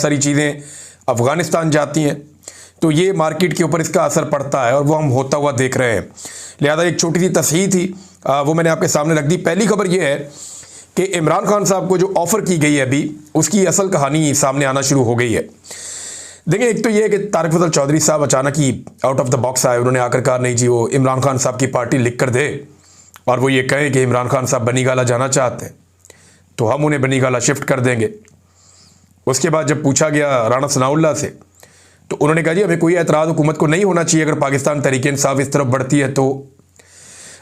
सारी चीज़ें अफ़गानिस्तान जाती हैं, तो ये मार्केट के ऊपर इसका असर पड़ता है और वो हम होता हुआ देख रहे हैं। लिहाजा एक छोटी सी तस्हीह थी, वो मैंने आपके सामने रख दी। पहली खबर ये है कि इमरान खान साहब को जो ऑफ़र की गई है अभी, उसकी असल कहानी सामने आना शुरू हो गई है। देखिए, एक तो ये है कि तारिक फजल चौधरी साहब अचानक ही आउट ऑफ द बॉक्स आए। उन्होंने आकर कहा नहीं जी, वो इमरान खान साहब की पार्टी लिख कर दे और वो ये कहें कि इमरान खान साहब बनी गाला जाना चाहते हैं तो हम उन्हें बनी गाला शिफ्ट कर देंगे। उसके बाद जब पूछा गया राणा सनाउल्लाह से तो उन्होंने कहा जी हमें कोई एतराज़ हुकूमत को नहीं होना चाहिए अगर पाकिस्तान तहरीक इंसाफ इस तरफ बढ़ती है तो।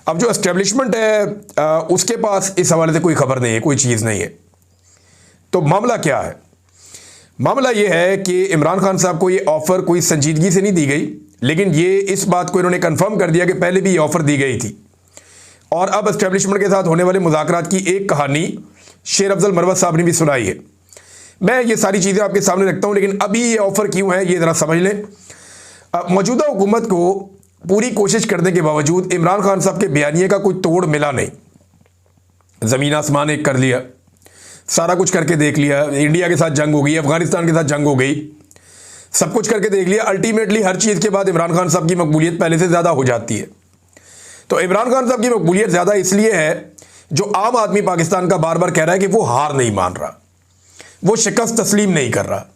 अब जो एस्टेब्लिशमेंट है उसके पास इस हवाले से कोई खबर नहीं है, कोई चीज़ नहीं है। तो मामला क्या है? मामला ये है कि इमरान खान साहब को ये ऑफ़र कोई संजीदगी से नहीं दी गई, लेकिन ये इस बात को इन्होंने कंफर्म कर दिया कि पहले भी ये ऑफ़र दी गई थी। और अब एस्टेब्लिशमेंट के साथ होने वाले मुज़ाकरात की एक कहानी शेर अफजल मरवत साहब ने भी सुनाई है। मैं ये सारी चीज़ें आपके सामने रखता हूँ, लेकिन अभी ये ऑफ़र क्यों है ये ज़रा समझ लें। मौजूदा हुकूमत को पूरी कोशिश करने के बावजूद इमरान खान साहब के बयानिए का कोई तोड़ मिला नहीं। ज़मीन आसमान एक कर लिया, सारा कुछ करके देख लिया, इंडिया के साथ जंग हो गई, अफगानिस्तान के साथ जंग हो गई, सब कुछ करके देख लिया। अल्टीमेटली हर चीज़ के बाद इमरान खान साहब की मकबूलियत पहले से ज़्यादा हो जाती है। तो इमरान खान साहब की मकबूलियत ज़्यादा इसलिए है, जो आम आदमी पाकिस्तान का बार बार कह रहा है कि वो हार नहीं मान रहा, वो शिकस्त तस्लीम नहीं कर रहा।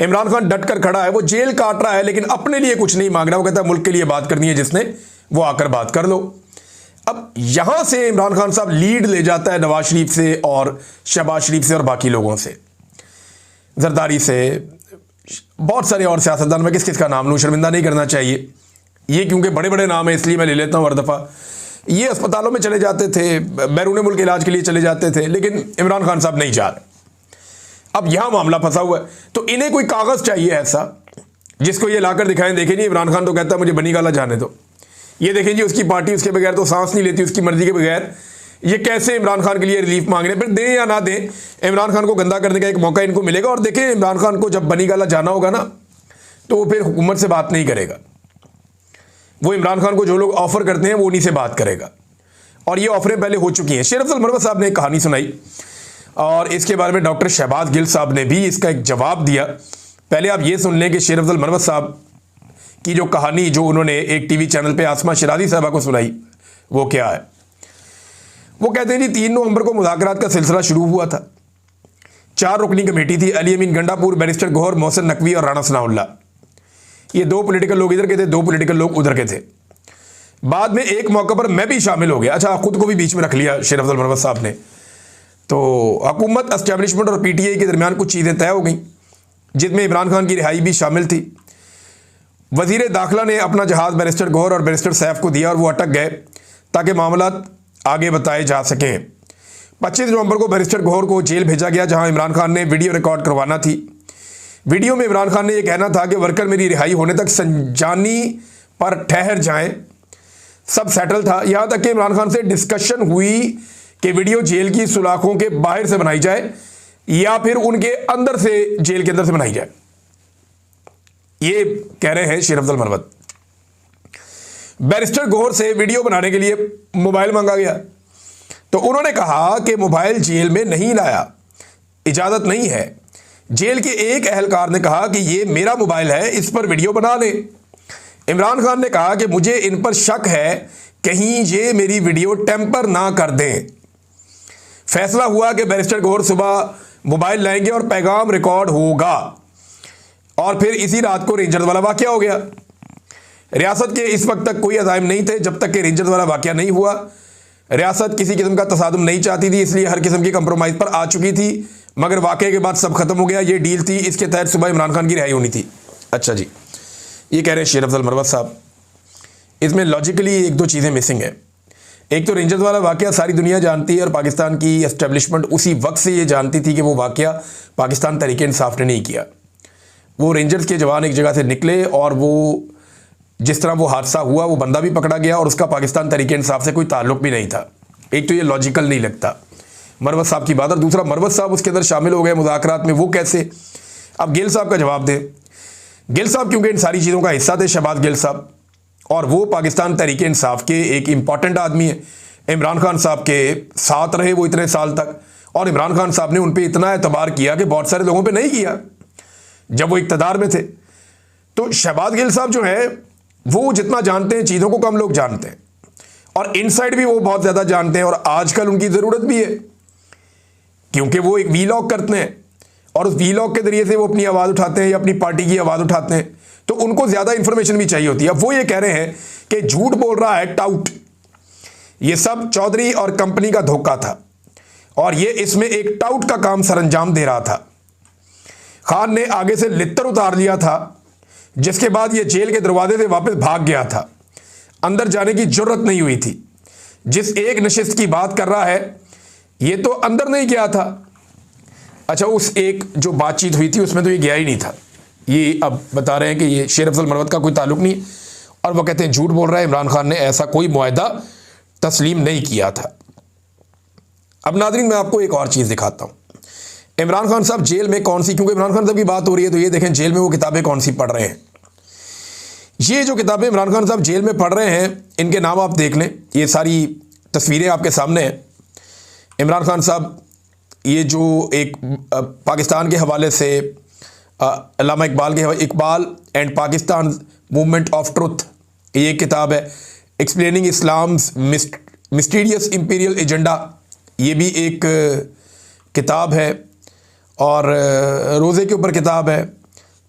इमरान खान डट कर खड़ा है, वो जेल काट रहा है लेकिन अपने लिए कुछ नहीं मांग रहा। वो कहता है मुल्क के लिए बात करनी है जिसने, वो आकर बात कर लो। अब यहां से इमरान खान साहब लीड ले जाता है नवाज शरीफ से और शहबाज शरीफ से और बाकी लोगों से, जरदारी से, बहुत सारे और सियासतदान। मैं किस किस का नाम लूँ, शर्मिंदा नहीं करना चाहिए ये, क्योंकि बड़े बड़े नाम है इसलिए मैं ले लेता हूँ हर दफ़ा। ये अस्पतालों में चले जाते थे, बैरून मुल्क इलाज के लिए चले जाते थे, लेकिन इमरान खान साहब नहीं जा रहे। अब यहां मामला फंसा हुआ है, तो इन्हें कोई कागज़ चाहिए ऐसा जिसको ये लाकर दिखाएं, देखें जी इमरान खान तो कहता है मुझे बनी गाला जाने दो, ये देखें जी उसकी पार्टी उसके बगैर तो सांस नहीं लेती, उसकी मर्जी के बगैर ये कैसे इमरान खान के लिए रिलीफ मांग रहे हैं। फिर दें या ना दें, इमरान खान को गंदा करने का एक मौका इनको मिलेगा। और देखें इमरान खान को जब बनी गाला जाना होगा ना, तो वो फिर हुकूमत से बात नहीं करेगा, वो इमरान खान को जो लोग ऑफर करते हैं वो उन्हीं से बात करेगा। और ये ऑफरें पहले हो चुकी हैं। शेर अफजल मरवत साहब ने एक कहानी सुनाई और इसके बारे में डॉक्टर शहबाज गिल साहब ने भी इसका एक जवाब दिया। पहले आप ये सुन लें कि शेर अफजल मरवत साहब की जो कहानी जो उन्होंने एक टीवी चैनल पे आसमा शिराजी साहबा को सुनाई वो क्या है। वो कहते हैं जी 3 नवंबर को मुज़ाकरात का सिलसिला शुरू हुआ था। 4 रुकनी कमेटी थी, अली अमीन गंडापुर, बैरिस्टर गौहर, मोहसिन नकवी और राणा सनाउल्लाह। ये 2 पॉलिटिकल लोग इधर के थे, 2 पॉलिटिकल लोग उधर के थे। बाद में एक मौका पर मैं भी शामिल हो गया। अच्छा, खुद को भी बीच में रख लिया शेर अफजल मरवत साहब ने। तो हुकूमत, एस्टेब्लिशमेंट और पीटीआई के दरमियान कुछ चीज़ें तय हो गई जिसमें इमरान खान की रिहाई भी शामिल थी। वज़ीर दाखिला ने अपना जहाज़ बैरिस्टर गौहर और बैरिस्टर सैफ को दिया और वो अटक गए ताकि मामला आगे बताए जा सकें। 25 नवंबर को बैरिस्टर गौहर को जेल भेजा गया, जहां इमरान खान ने वीडियो रिकॉर्ड करवाना थी। वीडियो में इमरान खान ने यह कहना था कि वर्कर मेरी रिहाई होने तक संजानी पर ठहर जाएं। सब सेटल था, यहां तक कि इमरान खान से डिस्कशन हुई कि वीडियो जेल की सुलाखों के बाहर से बनाई जाए या फिर उनके अंदर से, जेल के अंदर से बनाई जाए। ये कह रहे हैं शेर अफजल मरवत। बैरिस्टर गौहर से वीडियो बनाने के लिए मोबाइल मांगा गया तो उन्होंने कहा कि मोबाइल जेल में नहीं लाया, इजाजत नहीं है। जेल के एक अहलकार ने कहा कि ये मेरा मोबाइल है, इस पर वीडियो बना ले। इमरान खान ने कहा कि मुझे इन पर शक है, कहीं ये मेरी वीडियो टेम्पर ना कर दें। फैसला हुआ कि बैरिस्टर गौहर सुबह मोबाइल लाएंगे और पैगाम रिकॉर्ड होगा। और फिर इसी रात को रेंजर्स वाला वाकया हो गया। रियासत के इस वक्त तक कोई अज़ाइम नहीं थे जब तक कि रेंजर्स वाला वाकया नहीं हुआ। रियासत किसी किस्म का तसादुम नहीं चाहती थी, इसलिए हर किस्म की कंप्रोमाइज़ पर आ चुकी थी, मगर वाकये के बाद सब खत्म हो गया। ये डील थी, इसके तहत सुबह इमरान खान की रिहाई होनी थी। अच्छा जी, ये कह रहे हैं शेर अफजल मरवत साहब। इसमें लॉजिकली 1-2 चीज़ें मिसिंग है। एक तो रेंजर्स वाला वाकया सारी दुनिया जानती है और पाकिस्तान की एस्टेब्लिशमेंट उसी वक्त से ये जानती थी कि वो वाकया पाकिस्तान तहरीक इंसाफ ने नहीं किया। वो रेंजर्स के जवान एक जगह से निकले और वो जिस तरह वो हादसा हुआ वो बंदा भी पकड़ा गया और उसका पाकिस्तान तहरीक इंसाफ से कोई ताल्लुक भी नहीं था। एक तो ये लॉजिकल नहीं लगता मरवत साहब की बात, और दूसरा मरवत साहब उसके अंदर शामिल हो गए मुज़ाकरात में, वो कैसे? अब गिल साहब का जवाब दें। गिल साहब क्योंकि इन सारी चीज़ों का हिस्सा थे, शहबाज गिल साहब, और वो पाकिस्तान तहरीक इंसाफ के एक इम्पॉर्टेंट आदमी है। इमरान खान साहब के साथ रहे वो इतने साल तक, और इमरान खान साहब ने उन पर इतना एतबार किया कि बहुत सारे लोगों पर नहीं किया। जब वो इक़्तिदार में थे। तो शहबाज गिल साहब जो है वो जितना जानते हैं चीज़ों को कम लोग जानते हैं, और इनसाइड भी वो बहुत ज़्यादा जानते हैं, और आजकल उनकी ज़रूरत भी है क्योंकि वो एक वीलॉग करते हैं और उस वीलॉग के ज़रिए से वो अपनी आवाज़ उठाते हैं या अपनी पार्टी की आवाज़ उठाते हैं, तो उनको ज़्यादा इंफॉर्मेशन भी चाहिए होती है। अब वो ये कह रहे हैं कि झूठ बोल रहा है टाउट, ये सब चौधरी और कंपनी का धोखा था और ये इसमें एक टाउट का काम सरंजाम दे रहा था। खान ने आगे से लित्तर उतार लिया था, जिसके बाद ये जेल के दरवाजे से वापस भाग गया था, अंदर जाने की जरूरत नहीं हुई थी। जिस एक नशिस्त की बात कर रहा है ये तो अंदर नहीं गया था। अच्छा, उस एक जो बातचीत हुई थी उसमें तो ये गया ही नहीं था। ये अब बता रहे हैं कि ये शेर अफजल मरवत का कोई ताल्लुक नहीं, और वो कहते हैं झूठ बोल रहा है, इमरान खान ने ऐसा कोई मुआहदा तस्लीम नहीं किया था। अब नाज़रीन मैं आपको एक और चीज़ दिखाता हूँ। इमरान खान साहब जेल में कौन सी, क्योंकि इमरान खान साहब की बात हो रही है तो ये देखें जेल में वो किताबें कौन सी पढ़ रहे हैं। ये जो किताबें इमरान खान साहब जेल में पढ़ रहे हैं इनके नाम आप देख लें, ये सारी तस्वीरें आपके सामने हैं। इमरान खान साहब ये जो एक पाकिस्तान के हवाले से अल्लामा Iqbal and Pakistan movement of truth, ये किताब है। Explaining Islam's mysterious imperial agenda, ये भी एक किताब है। और रोज़े के ऊपर किताब है,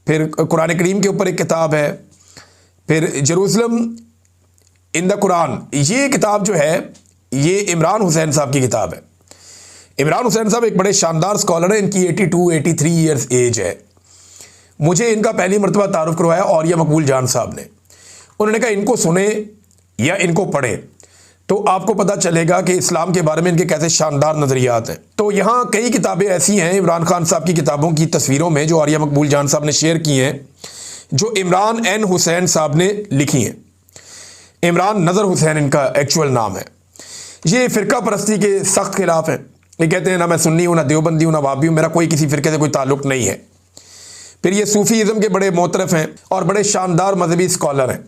फिर कुरान करीम के ऊपर एक किताब है, फिर जेरूसलम इन द कुरान, ये किताब जो है ये इमरान हुसैन साहब की किताब है। इमरान हुसैन साहब एक बड़े शानदार स्कॉलर हैं, इनकी 82-83 ईयर्स एज है। मुझे इनका पहली मरतबा तारुफ करवाया औरिया मकबूल जान साहब ने। उन्होंने कहा इनको सुने या इनको पढ़े तो आपको पता चलेगा कि इस्लाम के बारे में इनके कैसे शानदार नज़रियात हैं। तो यहाँ कई किताबें ऐसी हैं इमरान खान साहब की किताबों की तस्वीरों में जो औरिया मकबूल जान साहब ने शेयर की हैं, जो इमरान एन हुसैन साहब ने लिखी हैं। इमरान नज़र हुसैन इनका एक्चुअल नाम है। ये फ़िरका परस्ती के सख्त खिलाफ हैं। ये कहते हैं ना मैं सुन्नी हूँ, ना देवबंदी हूँ, ना वाबी हूँ, मेरा कोई किसी फ़िरके से कोई ताल्लुक़ नहीं है। फिर ये सूफ़ीज़म के बड़े मोतरफ़ हैं और बड़े शानदार मजहबी स्कॉलर हैं,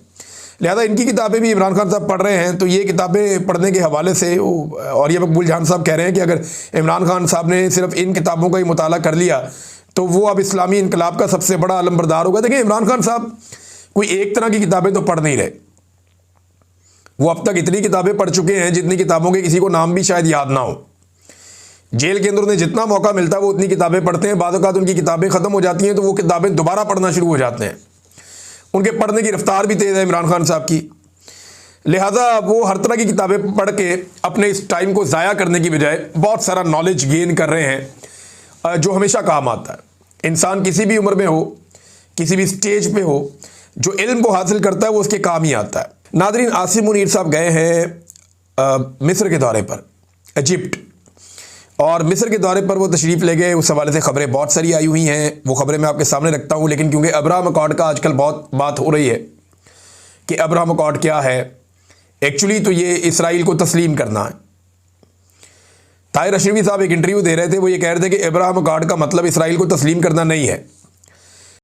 लिहाजा इनकी किताबें भी इमरान खान साहब पढ़ रहे हैं। तो ये किताबें पढ़ने के हवाले से और ये मकबूल जान साहब कह रहे हैं कि अगर इमरान खान साहब ने सिर्फ इन किताबों का ही मुताला कर लिया तो वो अब इस्लामी इनकलाब का सबसे बड़ा अलमबरदार होगा। देखिए इमरान खान साहब कोई एक तरह की किताबें तो पढ़ नहीं रहे, वो अब तक इतनी किताबें पढ़ चुके हैं जितनी किताबों के किसी को नाम भी शायद याद ना हो। जेल के अंदर उन्हें जितना मौका मिलता है वो उतनी किताबें पढ़ते हैं। बाद औक़ात उनकी किताबें ख़त्म हो जाती हैं तो वो किताबें दोबारा पढ़ना शुरू हो जाते हैं। उनके पढ़ने की रफ्तार भी तेज़ है इमरान खान साहब की, लिहाजा वो हर तरह की किताबें पढ़ के अपने इस टाइम को ज़ाया करने की बजाय बहुत सारा नॉलेज गेन कर रहे हैं, जो हमेशा काम आता है। इंसान किसी भी उम्र में हो, किसी भी स्टेज पे हो, जो इल्म को हासिल करता है वो उसके काम ही आता है। नादरीन, आसिम मुनीर साहब गए हैं मिस्र के दौरे पर, इजिप्ट, और मिस्र के दौरे पर वो तशरीफ़ ले गए। उस हवाले से ख़बरें बहुत सारी आई हुई हैं, वो ख़बरें मैं आपके सामने रखता हूँ। लेकिन क्योंकि अब्राहम अकॉर्ड का आजकल बहुत बात हो रही है कि अब्राहम अकॉर्ड क्या है, एक्चुअली तो ये इसराइल को तस्लीम करना है। ताहिर अशरफी साहब एक इंटरव्यू दे रहे थे, वो ये कह रहे थे कि अब्राहम अकॉर्ड का मतलब इसराइल को तस्लीम करना नहीं है।